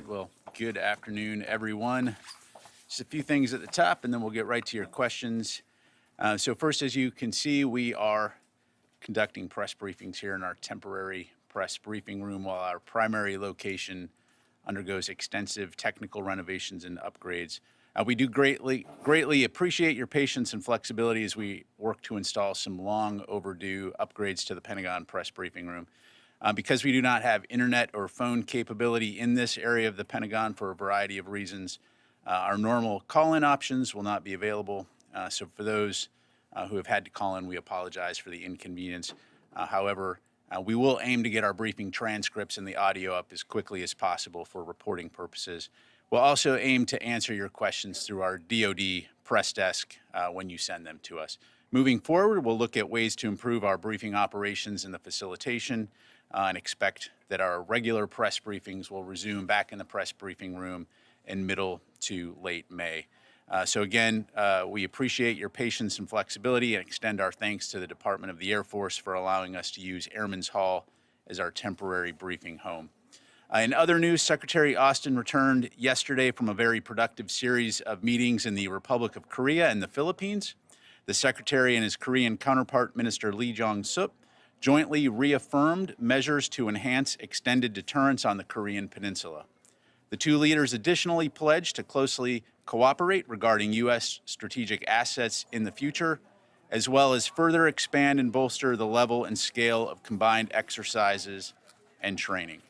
right, well, good afternoon, everyone. Just a few things at the top, and then we'll get right to your questions. So first, as you can see, we are conducting press briefings here in our temporary press briefing room while our primary location undergoes extensive technical renovations and upgrades. We do greatly appreciate your patience and flexibility as we work to install some long overdue upgrades to the Pentagon press briefing room. Because we do not have internet or phone capability in this area of the Pentagon for a variety of reasons, our normal call-in options will not be available. So for those who have had to call in, we apologize for the inconvenience. However, we will aim to get our briefing transcripts and the audio up as quickly as possible for reporting purposes. We'll also aim to answer your questions through our DoD press desk when you send them to us. Moving forward, we'll look at ways to improve our briefing operations and the facilitation and expect that our regular press briefings will resume back in the press briefing room in middle to late May. So again, we appreciate your patience and flexibility and extend our thanks to the Department of the Air Force for allowing us to use Airman's Hall as our temporary briefing home. In other news, Secretary Austin returned yesterday from a very productive series of meetings in the Republic of Korea and the Philippines. The Secretary and his Korean counterpart, Minister Lee Jong-sup, jointly reaffirmed measures to enhance extended deterrence on the Korean Peninsula. The two leaders additionally pledged to closely cooperate regarding U.S. strategic assets in the future, as well as further expand and bolster the level and scale of combined exercises and training.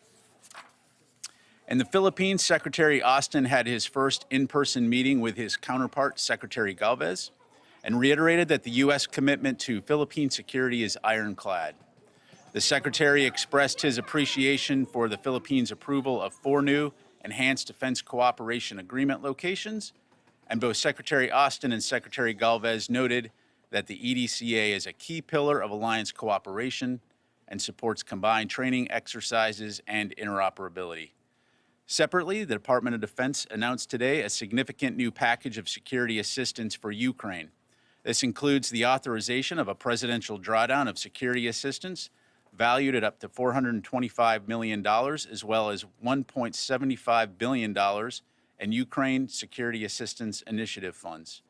In the Philippines, Secretary Austin had his first in-person meeting with his counterpart, Secretary Galvez, and reiterated that the U.S. commitment to Philippine security is ironclad. The Secretary expressed his appreciation for the Philippines' approval of 4 new enhanced defense cooperation agreement locations, and both Secretary Austin and Secretary Galvez noted that the EDCA is a key pillar of alliance cooperation and supports combined training exercises and interoperability. Separately, the Department of Defense announced today a significant new package of security assistance for Ukraine. This includes the authorization of a presidential drawdown of security assistance valued at up to $425 million, as well as $1.75 billion in Ukraine Security Assistance Initiative funds.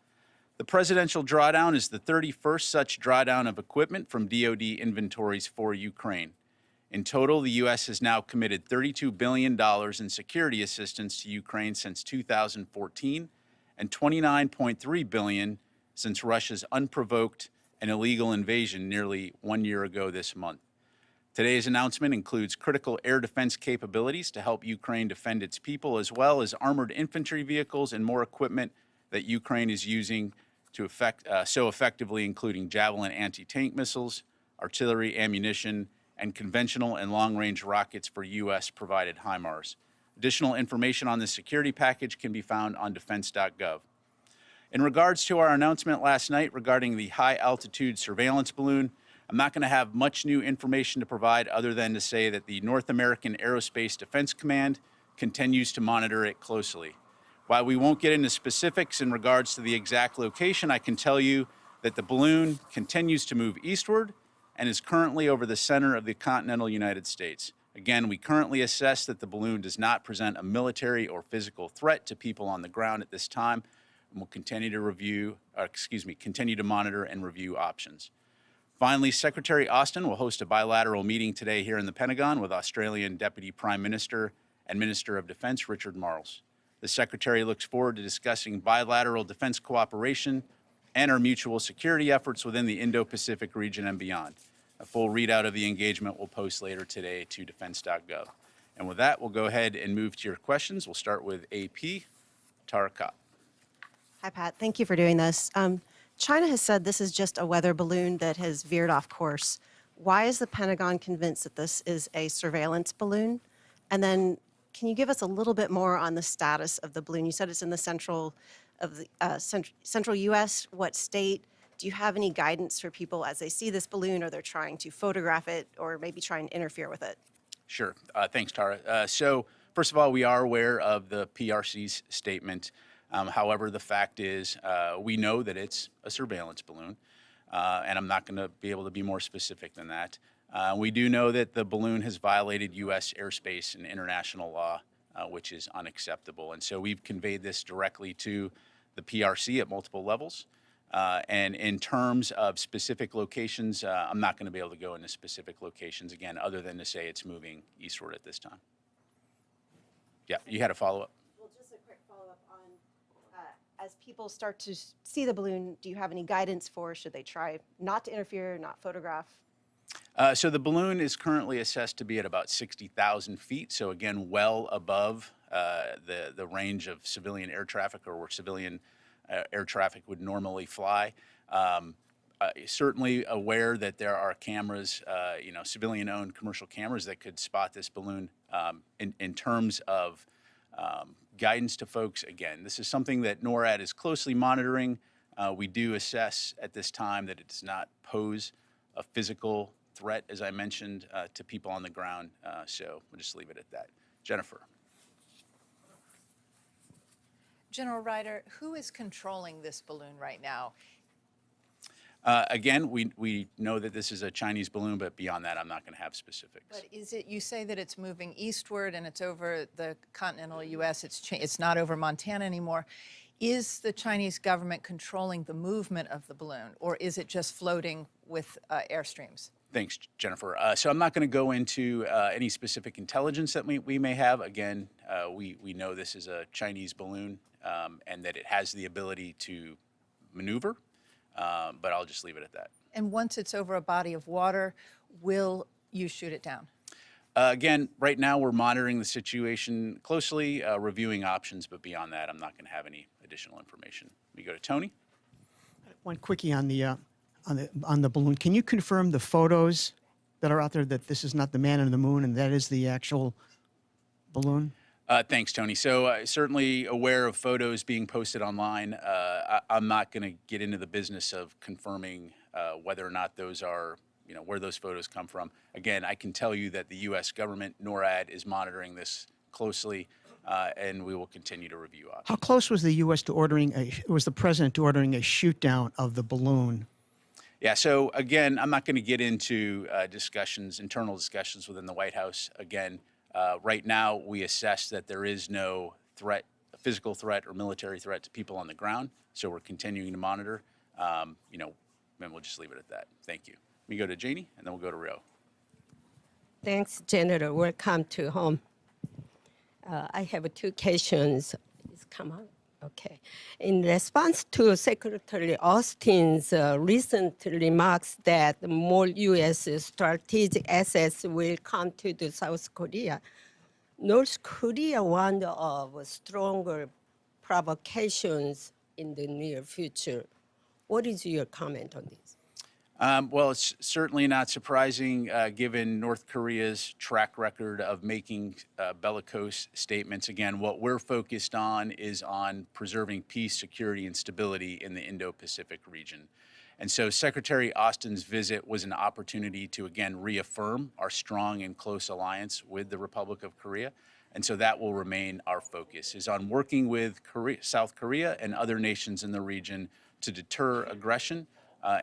The presidential drawdown is the 31st such drawdown of equipment from DoD inventories for Ukraine. In total, the U.S. has now committed $32 billion in security assistance to Ukraine since 2014 and $29.3 billion since Russia's unprovoked and illegal invasion nearly 1 year ago this month. Today's announcement includes critical air defense capabilities to help Ukraine defend its people, as well as armored infantry vehicles and more equipment that Ukraine is using to so effectively, including Javelin anti-tank missiles, artillery ammunition, and conventional and long-range rockets for U.S.-provided HIMARS. Additional information on this security package can be found on defense.gov. In regards to our announcement last night regarding the high-altitude surveillance balloon, I'm not going to have much new information to provide other than to say that the North American Aerospace Defense Command continues to monitor it closely. While we won't get into specifics in regards to the exact location, I can tell you that the balloon continues to move eastward and is currently over the center of the continental United States. Again, we currently assess that the balloon does not present a military or physical threat to people on the ground at this time, and we'll continue to monitor and review options. Finally, Secretary Austin will host a bilateral meeting today here in the Pentagon with Australian Deputy Prime Minister and Minister of Defense Richard Marles. The Secretary looks forward to discussing bilateral defense cooperation and our mutual security efforts within the Indo-Pacific region and beyond. A full readout of the engagement will post later today to defense.gov. And with that, we'll go ahead and move to your questions. We'll start with AP, Tara Kopp. Hi, Pat. Thank you for doing this. China has said this is just a weather balloon that has veered off course. Why is the Pentagon convinced that this is a surveillance balloon? And then can you give us a little bit more on the status of the balloon? You said it's in the central U.S. What state? Do you have any guidance for people as they see this balloon, or they're trying to photograph it, or maybe try and interfere with it? Sure. Thanks, Tara. So first of all, we are aware of the PRC's statement. However, the fact is we know that it's a surveillance balloon, and I'm not going to be able to be more specific than that. We do know that the balloon has violated U.S. airspace and international law which is unacceptable. And so we've conveyed this directly to the PRC at multiple levels. And in terms of specific locations, I'm not going to be able to go into specific locations again, other than to say it's moving eastward at this time. Yeah, you had a follow-up? Well, just a quick follow-up on, as people start to see the balloon, do you have any guidance for, should they try not to interfere, not photograph? So the balloon is currently assessed to be at about 60,000 feet. So again, well above the range of civilian air traffic, or where civilian air traffic would normally fly. Certainly aware that there are cameras, civilian-owned commercial cameras that could spot this balloon. In terms of guidance to folks, again, this is something that NORAD is closely monitoring. We do assess at this time that it does not pose a physical threat, as I mentioned, to people on the ground. So we'll just leave it at that. Jennifer. General Ryder, who is controlling this balloon right now? Again, we know that this is a Chinese balloon, but beyond that, I'm not going to have specifics. But is it, you say that it's moving eastward and it's over the continental U.S., it's not over Montana anymore. Is the Chinese government controlling the movement of the balloon, or is it just floating with airstreams? Thanks, Jennifer. So I'm not going to go into any specific intelligence that we may have. Again, we know this is a Chinese balloon and that it has the ability to maneuver, but I'll just leave it at that. And once it's over a body of water, will you shoot it down? Again, right now we're monitoring the situation closely, reviewing options, but beyond that, I'm not going to have any additional information. We go to Tony. One quickie on the balloon. Can you confirm the photos that are out there that this is not the man on the moon and that is the actual balloon? Thanks, Tony. So certainly aware of photos being posted online. I'm not going to get into the business of confirming whether or not those are, where those photos come from. Again, I can tell you that the U.S. government, NORAD, is monitoring this closely, and we will continue to review options. How close was the U.S. to was the president to ordering a shoot down of the balloon? Yeah, so again, I'm not going to get into internal discussions within the White House. Again, right now we assess that there is no threat, a physical threat or military threat to people on the ground. So we're continuing to monitor, and we'll just leave it at that. Thank you. We go to Janie, and then we'll go to Rio. Thanks, General. Welcome to home. I have two questions. It's come on. Okay. In response to Secretary Austin's recent remarks that more U.S. strategic assets will come to the South Korea, North Korea warned of stronger provocations in the near future. What is your comment on this? Well, it's certainly not surprising given North Korea's track record of making bellicose statements. Again, what we're focused on is on preserving peace, security, and stability in the Indo-Pacific region. And so Secretary Austin's visit was an opportunity to, again, reaffirm our strong and close alliance with the Republic of Korea. And so that will remain our focus, is on working with South Korea and other nations in the region to deter aggression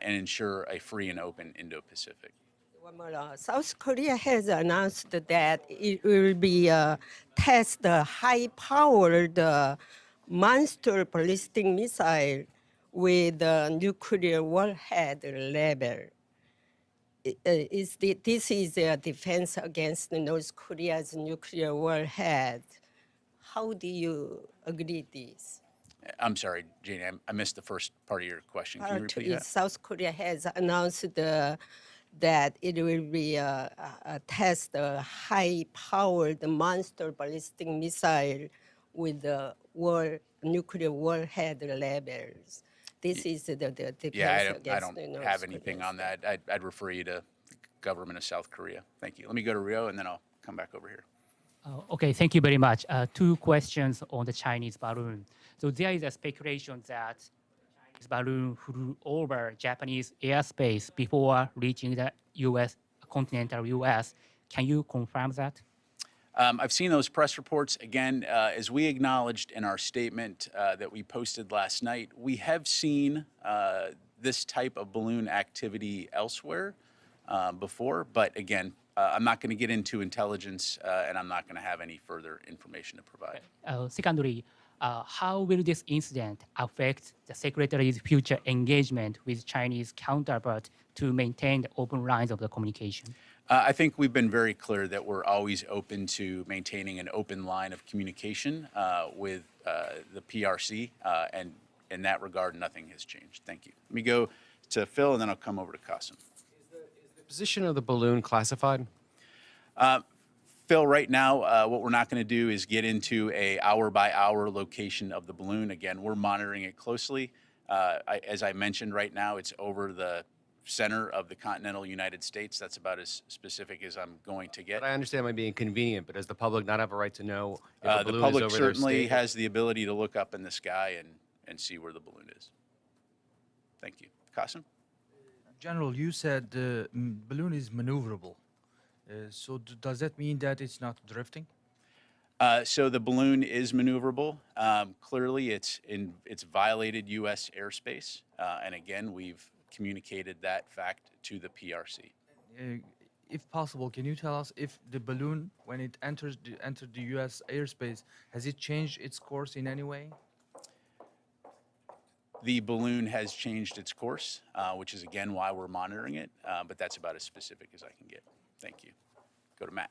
and ensure a free and open Indo-Pacific. One more. South Korea has announced that it will be test the high-powered monster ballistic missile with nuclear warhead level. This is a defense against North Korea's nuclear warhead. How do you agree with this? I'm sorry, Janie, I missed the first part of your question. Can you repeat that? South Korea has announced that it will be test a high-powered monster ballistic missile with the nuclear warhead levels. This is the defense against I don't North have anything Korea. on that. I'd refer you to the government of South Korea. Thank you. Let me go to Rio, and then I'll come back over here. Okay, thank you very much. Two questions on the Chinese balloon. So there is a speculation that Chinese balloon flew over Japanese airspace before reaching the U.S., continental U.S. Can you confirm that? I've seen those press reports. Again, as we acknowledged in our statement that we posted last night, we have seen this type of balloon activity elsewhere before, but again, I'm not going to get into intelligence, and I'm not going to have any further information to provide. Secondly, how will this incident affect the Secretary's future engagement with Chinese counterpart to maintain the open lines of the communication? I think we've been very clear that we're always open to maintaining an open line of communication with the PRC, and in that regard, nothing has changed. Thank you. Let me go to Phil, and then I'll come over to Qasim. The position of the balloon classified? Phil, right now, what we're not going to do is get into a hour-by-hour location of the balloon. Again, we're monitoring it closely. As I mentioned, right now, it's over the center of the continental United States. That's about as specific as I'm going to get. But I understand it might be inconvenient, but does the public not have a right to know if a The balloon public is over their certainly state? has the ability to look up in the sky and see where the balloon is. Thank you. Qasim? General, you said the balloon is maneuverable. Does that mean that it's not drifting? So the balloon is maneuverable. Clearly, it's violated U.S. airspace, and again, we've communicated that fact to the PRC. If possible, can you tell us if the balloon, when it entered the U.S. airspace, has it changed its course in any way? The balloon has changed its course, which is again why we're monitoring it, but that's about as specific as I can get. Thank you. Go to Matt.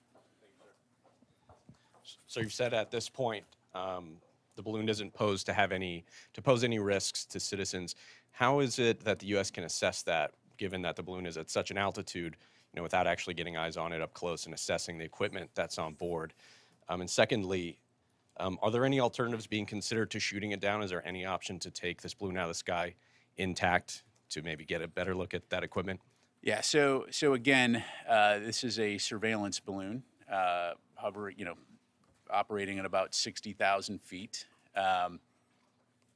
So you've said at this point the balloon doesn't pose any risks to citizens. How is it that the U.S. can assess that, given that the balloon is at such an altitude, without actually getting eyes on it up close and assessing the equipment that's on board? And secondly, are there any alternatives being considered to shooting it down? Is there any option to take this balloon out of the sky intact to maybe get a better look at that equipment? Yeah. So again, this is a surveillance balloon, operating at about 60,000 feet.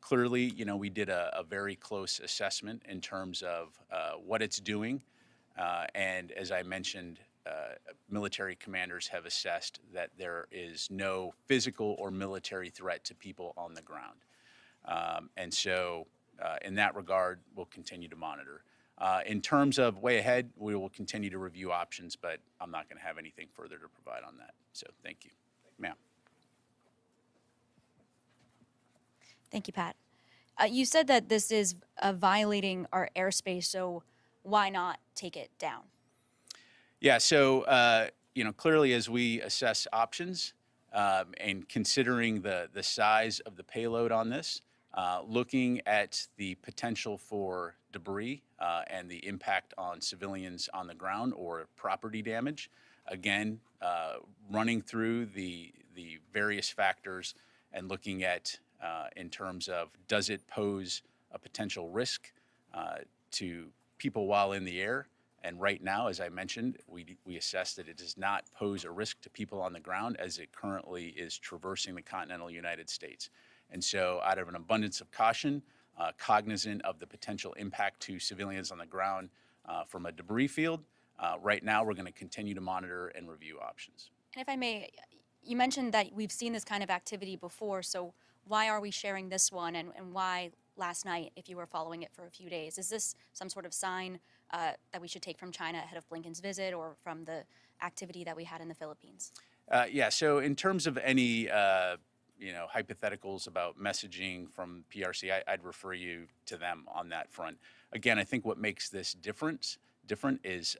Clearly, we did a very close assessment in terms of what it's doing. And as I mentioned, military commanders have assessed that there is no physical or military threat to people on the ground. And so in that regard, we'll continue to monitor. In terms of way ahead, we will continue to review options, but I'm not going to have anything further to provide on that. So thank you. Ma'am. Thank you, Pat. You said that this is violating our airspace, so why not take it down? Yeah, so, clearly as we assess options and considering the size of the payload on this, looking at the potential for debris and the impact on civilians on the ground or property damage, again, running through the various factors and looking at in terms of does it pose a potential risk to people while in the air. And right now, as I mentioned, we assess that it does not pose a risk to people on the ground as it currently is traversing the continental United States. And so out of an abundance of caution, cognizant of the potential impact to civilians on the ground from a debris field, right now we're going to continue to monitor and review options. And if I may, you mentioned that we've seen this kind of activity before, so why are we sharing this one, and why last night if you were following it for a few days? Is this some sort of sign that we should take from China ahead of Blinken's visit or from the activity that we had in the Philippines? Yeah, so in terms of any hypotheticals about messaging from PRC, I'd refer you to them on that front. Again, I think what makes this different is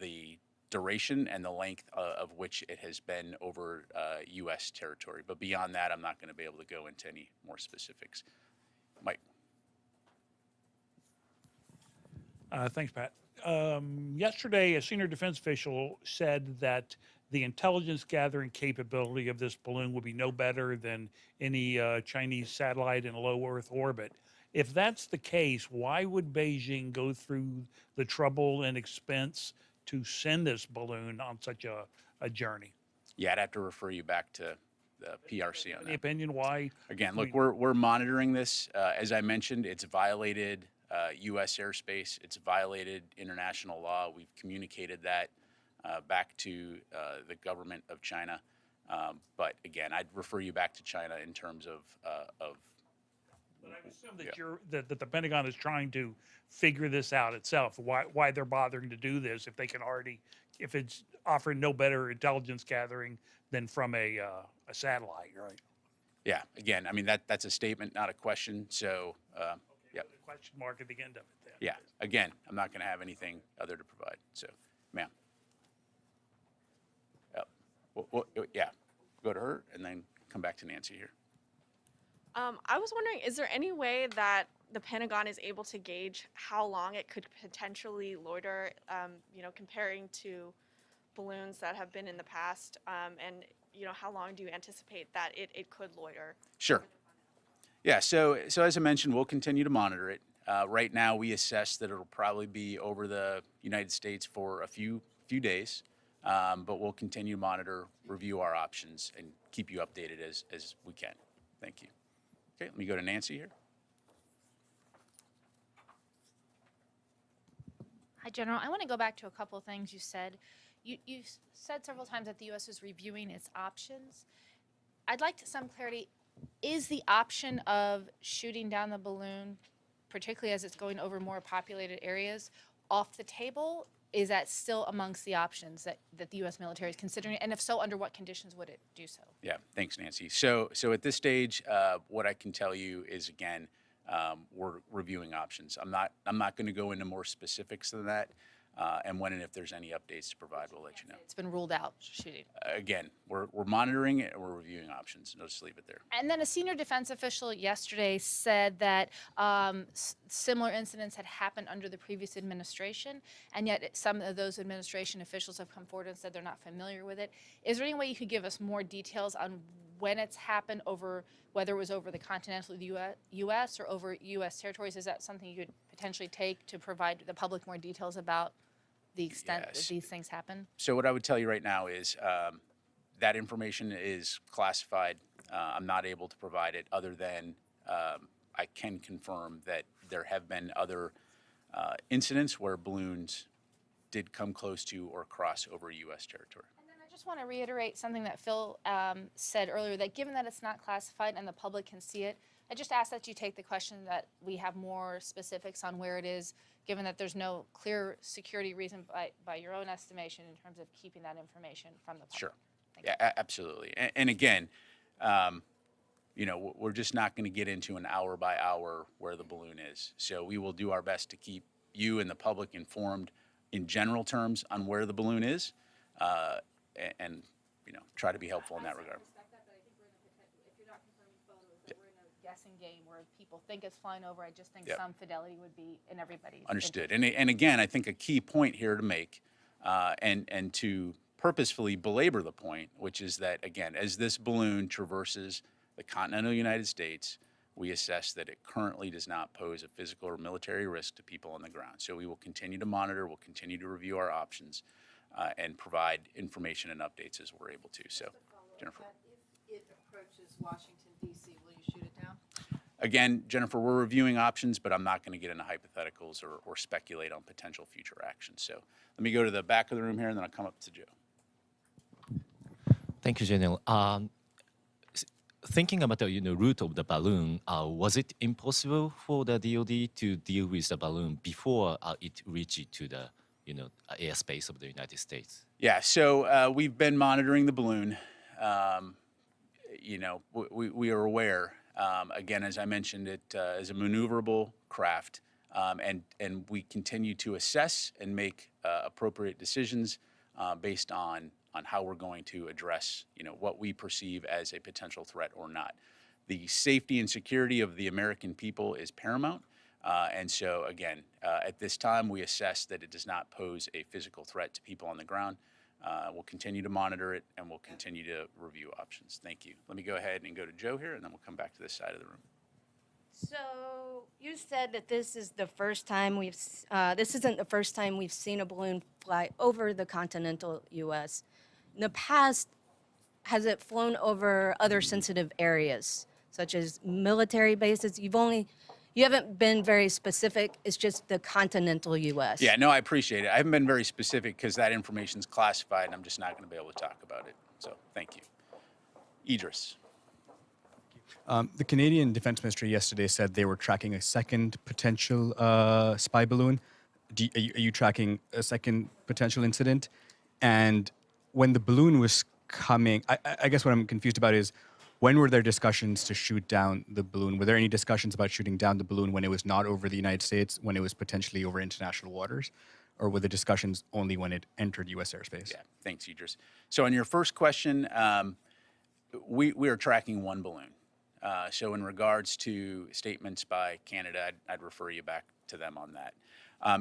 the duration and the length of which it has been over U.S. territory. But beyond that, I'm not going to be able to go into any more specifics. Mike. Thanks, Pat. Yesterday, a senior defense official said that the intelligence gathering capability of this balloon would be no better than any Chinese satellite in low Earth orbit. If that's the case, why would Beijing go through the trouble and expense to send this balloon on such a journey? Yeah, I'd have to refer you back to the PRC on Any that. opinion why? Again, look, we're monitoring this. As I mentioned, it's violated U.S. airspace. It's violated international law. We've communicated that back to the government of China. But again, I'd refer you back to China in terms of. But I assume that that the Pentagon is trying to figure this out itself. Why they're bothering to do this if they can already if it's offering no better intelligence gathering than from a satellite, right? Yeah, again, I mean, that's a statement, not a question. So, yeah, Put a question mark at the end of it then. yeah, again, I'm not going to have anything other to provide. So, ma'am. Yep. Yeah, go to her and then come back to Nancy here. I was wondering, is there any way that the Pentagon is able to gauge how long it could potentially loiter, comparing to balloons that have been in the past? And, how long do you anticipate that it could loiter? Sure. Yeah, so as I mentioned, we'll continue to monitor it. Right now, we assess that it'll probably be over the United States for a few days, but we'll continue to monitor, review our options, and keep you updated as we can. Thank you. Okay, let me go to Nancy here. Hi, General. I want to go back to a couple of things you said. You said several times that the U.S. is reviewing its options. I'd like some clarity. Is the option of shooting down the balloon, particularly as it's going over more populated areas, off the table? Is that still amongst the options that the U.S. military is considering? And if so, under what conditions would it do so? Yeah, thanks, Nancy. So at this stage, what I can tell you is, again, we're reviewing options. I'm not going to go into more specifics than that. And when and if there's any updates to provide, we'll let you know. It's been ruled out shooting. Again, we're monitoring it and we're reviewing options. No, just leave it there. And then a senior defense official yesterday said that similar incidents had happened under the previous administration, and yet some of those administration officials have come forward and said they're not familiar with it. Is there any way you could give us more details on when it's happened, over whether it was over the continental U.S. or over U.S. territories? Is that something you could potentially take to provide the public more details about the extent that these things happen? So what I would tell you right now is that information is classified. I'm not able to provide it, other than I can confirm that there have been other incidents where balloons did come close to or cross over U.S. territory. And then I just want to reiterate something that Phil said earlier, that given that it's not classified and the public can see it, I just ask that you take the question that we have more specifics on where it is, given that there's no clear security reason by your own estimation in terms of keeping that information from the public. Sure. Yeah, absolutely. And again, we're just not going to get into an hour by hour where the balloon is. So we will do our best to keep you and the public informed in general terms on where the balloon is, and try to be helpful in that regard. Guessing game where people think it's flying over. I just think Yep. some fidelity would be in everybody's Understood. interest. And again, I think a key point here to make, and to purposefully belabor the point, which is that, again, as this balloon traverses the continental United States, we assess that it currently does not pose a physical or military risk to people on the ground. So we will continue to monitor, we'll continue to review our options, and provide information and updates as we're able to. So, Jennifer. If it approaches Washington, D.C., will you shoot it down? Again, Jennifer, we're reviewing options, but I'm not going to get into hypotheticals or speculate on potential future actions. So let me go to the back of the room here, and then I'll come up to Joe. Thank you, General. Thinking about the route of the balloon, was it impossible for the DoD to deal with the balloon before it reached to the airspace of the United States? Yeah, so we've been monitoring the balloon. We are aware. Again, as I mentioned, it is a maneuverable craft, and we continue to assess and make appropriate decisions based on how we're going to address, what we perceive as a potential threat or not. The safety and security of the American people is paramount, and so again, at this time, we assess that it does not pose a physical threat to people on the ground. We'll continue to monitor it, and we'll continue to review options. Thank you. Let me go ahead and go to Joe here, and then we'll come back to this side of the room. So you said that this is the first time this isn't the first time we've seen a balloon fly over the continental U.S. In the past, has it flown over other sensitive areas, such as military bases? You haven't been very specific. It's just the continental U.S. Yeah, no, I appreciate it. I haven't been very specific because that information is classified, and I'm just not going to be able to talk about it. So thank you. Idris. The Canadian Defense Ministry yesterday said they were tracking a second potential spy balloon. Are you tracking a second potential incident? And when the balloon was coming, I guess what I'm confused about is when were there discussions to shoot down the balloon? Were there any discussions about shooting down the balloon when it was not over the United States, when it was potentially over international waters? Or were the discussions only when it entered U.S. airspace? Yeah, thanks, Idris. So on your first question, we are tracking one balloon. So in regards to statements by Canada, I'd refer you back to them on that.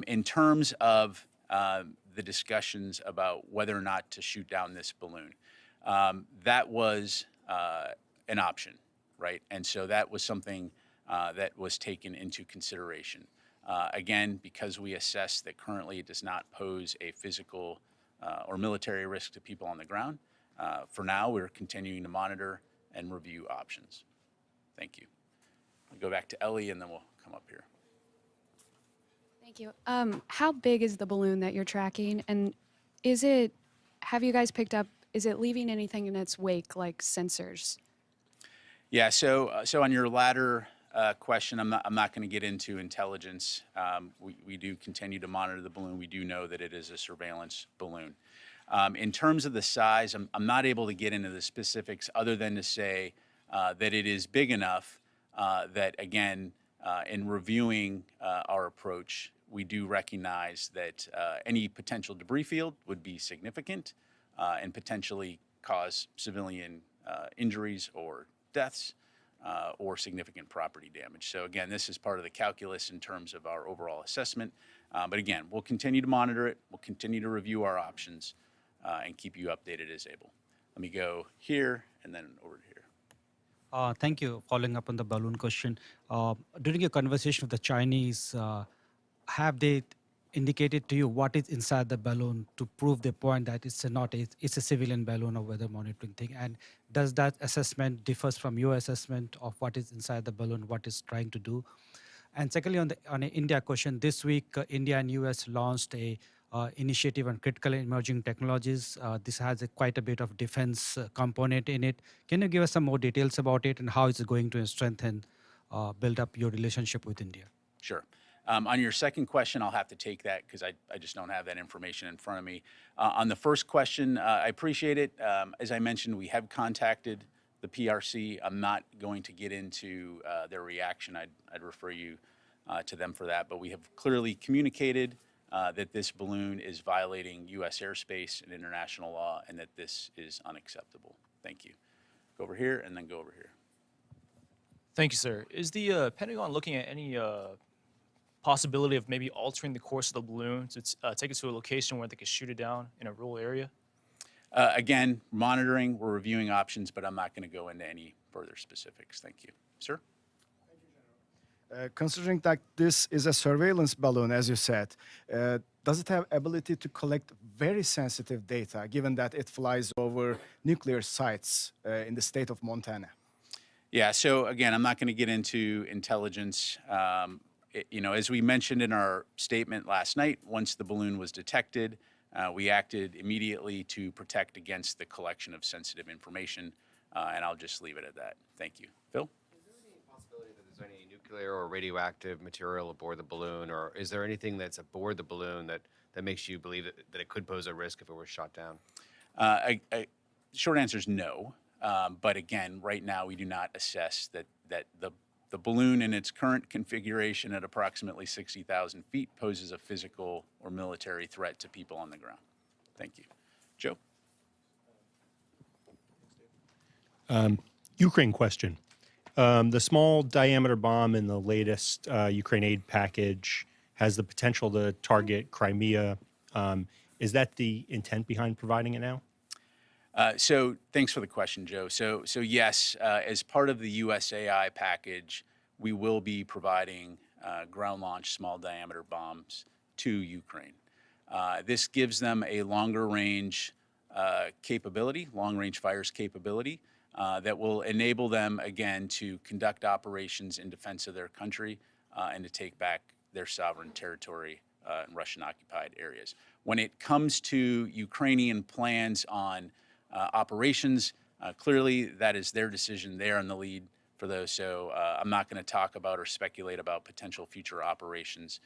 In terms of the discussions about whether or not to shoot down this balloon, that was an option, right? And so that was something that was taken into consideration. Again, because we assess that currently it does not pose a physical or military risk to people on the ground, for now we're continuing to monitor and review options. Thank you. We'll go back to Ellie and then we'll come up here. Thank you. How big is the balloon that you're tracking? And have you guys picked up, is it leaving anything in its wake, like sensors? Yeah, so on your latter question, I'm not going to get into intelligence. We do continue to monitor the balloon. We do know that it is a surveillance balloon. In terms of the size, I'm not able to get into the specifics other than to say that it is big enough that, again, in reviewing our approach, we do recognize that any potential debris field would be significant and potentially cause civilian injuries or deaths or significant property damage. So again, this is part of the calculus in terms of our overall assessment. But again, we'll continue to monitor it. We'll continue to review our options and keep you updated as able. Let me go here and then over to here. Thank you. Following up on the balloon question, during your conversation with the Chinese, have they indicated to you what is inside the balloon to prove the point that it's a civilian balloon or weather monitoring thing? And does that assessment differs from your assessment of what is inside the balloon, what it's trying to do? And secondly, on an India question, this week India and US launched a initiative on critical emerging technologies. This has quite a bit of defense component in it. Can you give us some more details about it and how it's going to strengthen, build up your relationship with India? Sure. On your second question, I'll have to take that because I just don't have that information in front of me. On the first question, I appreciate it. As I mentioned, we have contacted the PRC. I'm not going to get into their reaction. I'd refer you to them for that. But we have clearly communicated that this balloon is violating U.S. airspace and international law and that this is unacceptable. Thank you. Go over here and then go over here. Thank you, sir. Is the Pentagon looking at any possibility of maybe altering the course of the balloon to take it to a location where they could shoot it down in a rural area? Again, monitoring, we're reviewing options, but I'm not going to go into any further specifics. Thank you. Sir? Considering that this is a surveillance balloon, as you said, does it have ability to collect very sensitive data, given that it flies over nuclear sites in the state of Montana? Yeah, so again, I'm not going to get into intelligence. As we mentioned in our statement last night, once the balloon was detected, we acted immediately to protect against the collection of sensitive information, and I'll just leave it at that. Thank you. Phil? Is there any possibility that there's any nuclear or radioactive material aboard the balloon, or is there anything that's aboard the balloon that makes you believe that it could pose a risk if it were shot down? Short answer is no. But again, right now we do not assess that the balloon in its current configuration at approximately 60,000 feet poses a physical or military threat to people on the ground. Thank you. Joe? Ukraine question. The small diameter bomb in the latest Ukraine aid package has the potential to target Crimea. Is that the intent behind providing it now? So thanks for the question, Joe. So yes, as part of the USAI package, we will be providing ground-launched small diameter bombs to Ukraine. This gives them a longer range capability, long-range fires capability, that will enable them, again, to conduct operations in defense of their country and to take back their sovereign territory in Russian-occupied areas. When it comes to Ukrainian plans on operations, clearly that is their decision. They are in the lead for those. So I'm not going to talk about or speculate about potential future operations.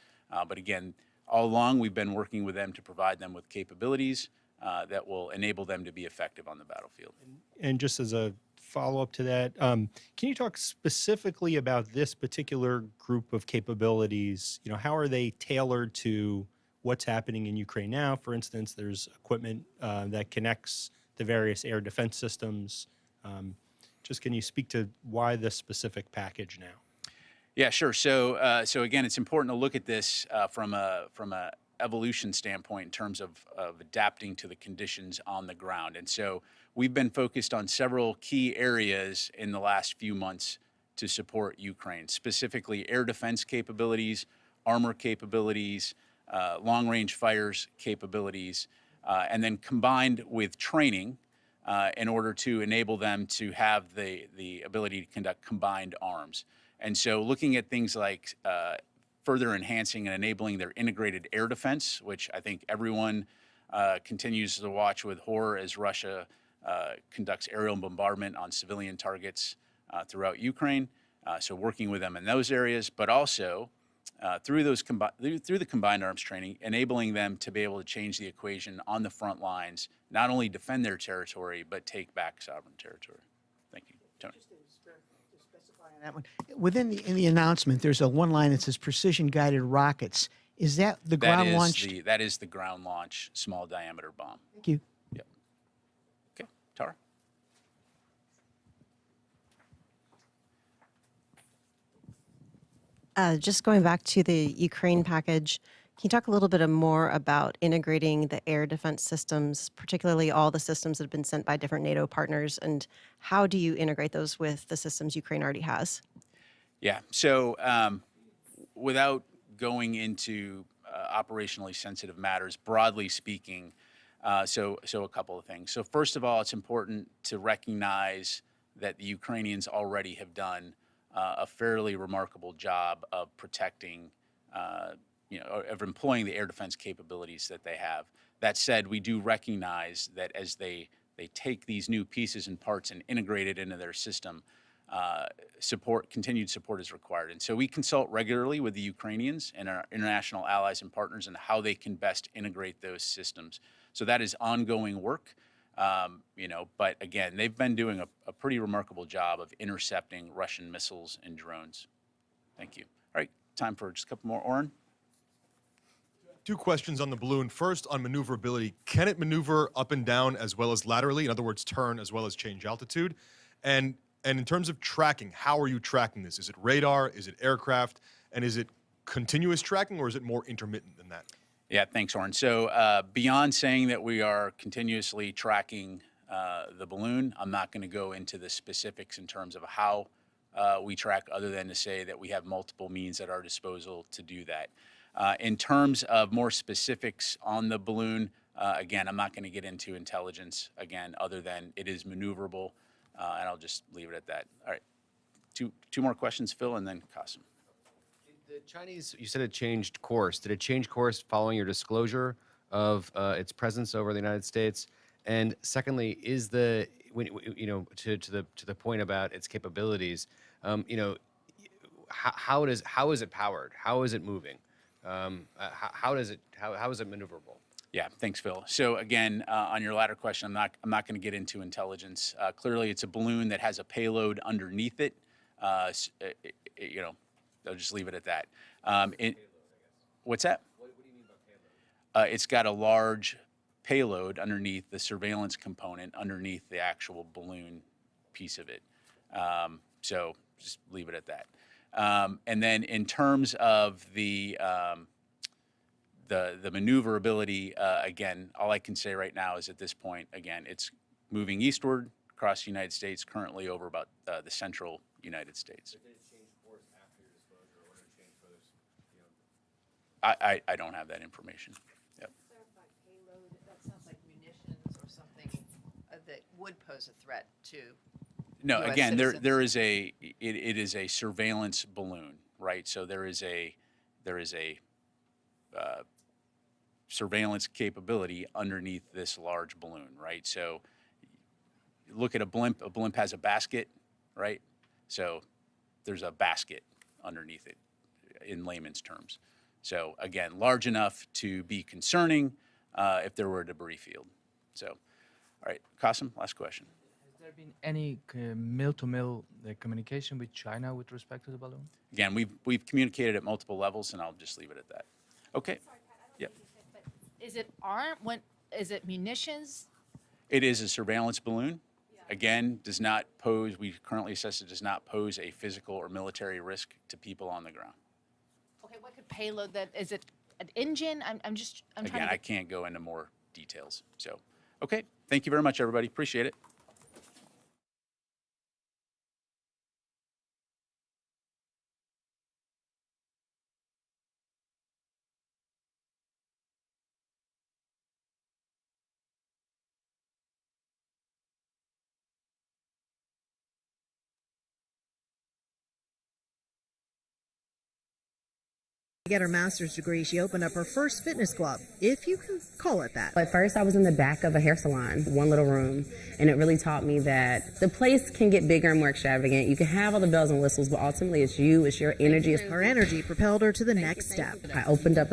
But again, all along we've been working with them to provide them with capabilities that will enable them to be effective on the battlefield. And just as a follow-up to that, can you talk specifically about this particular group of capabilities? You know, how are they tailored to what's happening in Ukraine now? For instance, there's equipment that connects the various air defense systems. Just can you speak to why this specific package now? Yeah, sure. So, so again, it's important to look at this from a evolution standpoint in terms of adapting to the conditions on the ground. And so we've been focused on several key areas in the last few months to support Ukraine, specifically air defense capabilities, armor capabilities, long-range fires capabilities, and then combined with training in order to enable them to have the ability to conduct combined arms. And so looking at things like further enhancing and enabling their integrated air defense, which I think everyone continues to watch with horror as Russia conducts aerial bombardment on civilian targets throughout Ukraine. So working with them in those areas, but also through the combined arms training, enabling them to be able to change the equation on the front lines, not only defend their territory, but take back sovereign territory. Thank you, Tony. That one. Within in the announcement, there's a one line that says precision guided rockets. Is that the ground launched? That is the ground launch small diameter bomb. Thank you. Yep. Okay, Tara. Just going back to the Ukraine package, can you talk a little bit more about integrating the air defense systems, particularly all the systems that have been sent by different NATO partners, and how do you integrate those with the systems Ukraine already has? Yeah, so without going into operationally sensitive matters, broadly speaking, so a couple of things. So first of all, it's important to recognize that the Ukrainians already have done a fairly remarkable job of protecting of employing the air defense capabilities that they have. That said, we do recognize that as they take these new pieces and parts and integrate it into their system, continued support is required. And so we consult regularly with the Ukrainians and our international allies and partners on how they can best integrate those systems. So that is ongoing work, but again, they've been doing a pretty remarkable job of intercepting Russian missiles and drones. Thank you. All right, time for just a couple more. Oren? Two questions on the balloon. First, on maneuverability. Can it maneuver up and down as well as laterally? In other words, turn as well as change altitude? And in terms of tracking, how are you tracking this? Is it radar? Is it aircraft? And is it continuous tracking, or is it more intermittent than that? Yeah, thanks, Oren. So beyond saying that we are continuously tracking the balloon, I'm not going to go into the specifics in terms of how we track, other than to say that we have multiple means at our disposal to do that. In terms of more specifics on the balloon, again, I'm not going to get into intelligence, again, other than it is maneuverable, and I'll just leave it at that. All right, two more questions, Phil, and then Qasim. The Chinese, you said it changed course. Did it change course following your disclosure of its presence over the United States? And secondly, is to the point about its capabilities, how is it powered? How is it moving? How is it maneuverable? Yeah, thanks, Phil. So again, on your latter question, I'm not going to get into intelligence. Clearly, it's a balloon that has a payload underneath it. I'll just leave it at that. What's that? What do you mean by payload? It's got a large payload underneath the surveillance component, underneath the actual balloon piece of it. So just leave it at that. And then in terms of the maneuverability, again, all I can say right now is at this point, again, it's moving eastward across the United States, currently over about the central United States. But did it change course after your disclosure, or did it change further? I don't have that information. Yep. Payload, that sounds like munitions or something that would pose a threat to No, US again, citizens. there is it is a surveillance balloon, right? So there is a surveillance capability underneath this large balloon, right? So look at a blimp. A blimp has a basket, right? So there's a basket underneath it, in layman's terms. So again, large enough to be concerning if there were a debris field. So, all right, Qasim, last question. Has there been any mill-to-mill communication with China with respect to the balloon? Again, we've communicated at multiple levels, and I'll just leave it at that. Okay. Yep. Is it arm? When is it munitions? It is a surveillance balloon. Again, does not pose, we currently assess it does not pose a physical or military risk to people on the ground. Okay, what could payload that? Is it an engine? I'm trying Again, to I can't go into more details. So, okay. Thank you very much, everybody. Appreciate it. Get her master's degree, she opened up her first fitness club, if you can call it that. At first, I was in the back of a hair salon, one little room, and it really taught me that the place can get bigger and more extravagant. You can have all the bells and whistles, but ultimately it's you, it's your energy. Her energy propelled her to the next step. I opened up